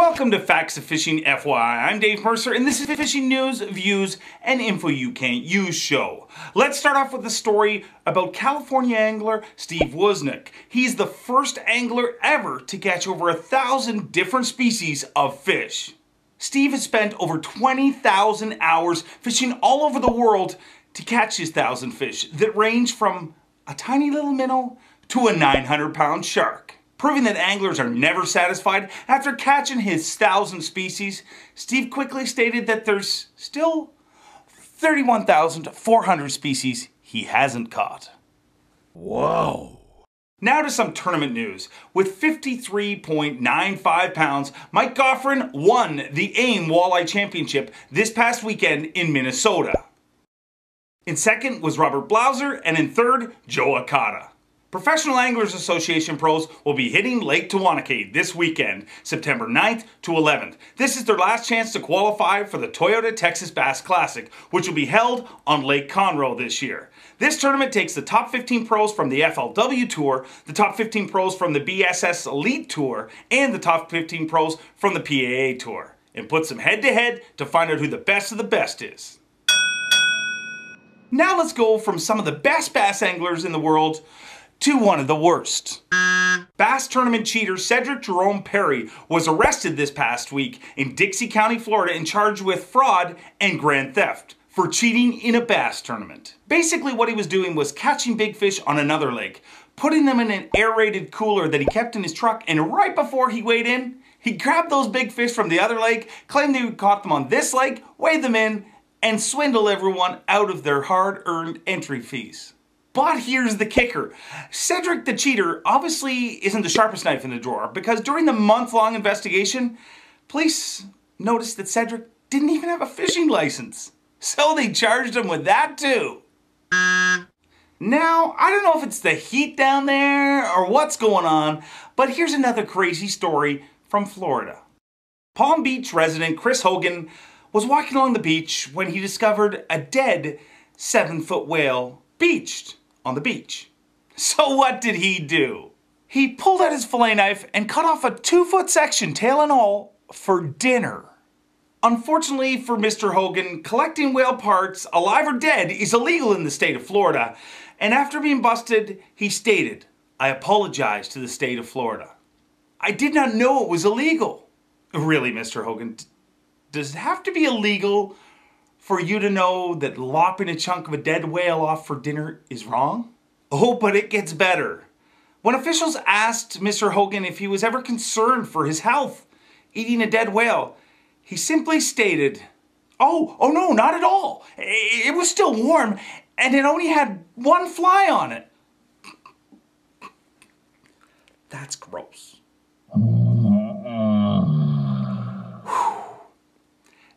Welcome to Facts of Fishing FYI. I'm Dave Mercer, and this is the fishing news, views, and info you can't use show. Let's start off with a story about California angler Steve Wozniak. He's the first angler ever to catch over 1,000 different species of fish. Steve has spent over 20,000 hours fishing all over the world to catch his 1,000 fish that range from a tiny little minnow to a 900-pound shark. Proving that anglers are never satisfied, after catching his 1,000 species, Steve quickly stated that there's still 31,400 species he hasn't caught. Whoa. Now to some tournament news. With 53.95 pounds, Mike Goffrin won the AIM Walleye Championship this past weekend in Minnesota. In second was Robert Blauser, and in third, Joe Akata. Professional Anglers Association pros will be hitting Lake Tawanakee this weekend, September 9th to 11th. This is their last chance to qualify for the Toyota Texas Bass Classic, which will be held on Lake Conroe this year. This tournament takes the top 15 pros from the FLW Tour, the top 15 pros from the BSS Elite Tour, and the top 15 pros from the PAA Tour, and puts them head-to-head to find out who the best of the best is. Now let's go from some of the best bass anglers in the world to one of the worst. Bass tournament cheater Cedric Jerome Perry was arrested this past week in Dixie County, Florida, and charged with fraud and grand theft for cheating in a bass tournament. Basically what he was doing was catching big fish on another lake, putting them in an aerated cooler that he kept in his truck, and right before he weighed in, he grabbed those big fish from the other lake, claimed he caught them on this lake, weighed them in, and swindle everyone out of their hard-earned entry fees. But here's the kicker. Cedric the Cheater obviously isn't the sharpest knife in the drawer, because during the month-long investigation, police noticed that Cedric didn't even have a fishing license. So they charged him with that too. Now, I don't know if it's the heat down there or what's going on, but here's another crazy story from Florida. Palm Beach resident Chris Hogan was walking along the beach when he discovered a dead 7-foot whale beached on the beach. So what did he do? He pulled out his fillet knife and cut off a 2-foot section, tail and all, for dinner. Unfortunately for Mr. Hogan, collecting whale parts, alive or dead, is illegal in the state of Florida. And after being busted, he stated, "I apologize to the state of Florida. I did not know it was illegal." Really, Mr. Hogan, does it have to be illegal for you to know that lopping a chunk of a dead whale off for dinner is wrong? Oh, but it gets better. When officials asked Mr. Hogan if he was ever concerned for his health eating a dead whale, he simply stated, oh no, not at all. It was still warm and it only had one fly on it. That's gross.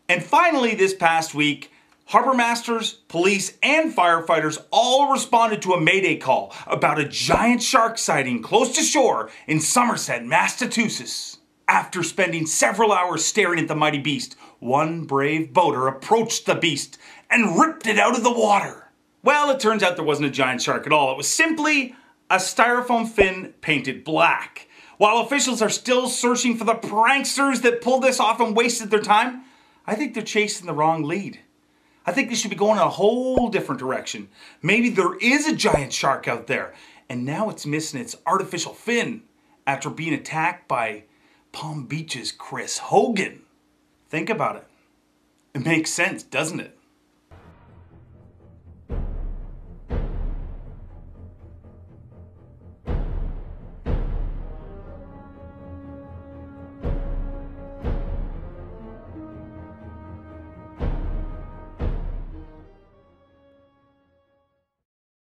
And finally, this past week, harbor masters, police, and firefighters all responded to a mayday call about a giant shark sighting close to shore in Somerset, Massachusetts. After spending several hours staring at the mighty beast, one brave boater approached the beast and ripped it out of the water. Well, it turns out there wasn't a giant shark at all. It was simply a styrofoam fin painted black. While officials are still searching for the pranksters that pulled this off and wasted their time, I think they're chasing the wrong lead. I think they should be going in a whole different direction. Maybe there is a giant shark out there, and now it's missing its artificial fin after being attacked by Palm Beach's Chris Hogan. Think about it. It makes sense, doesn't it?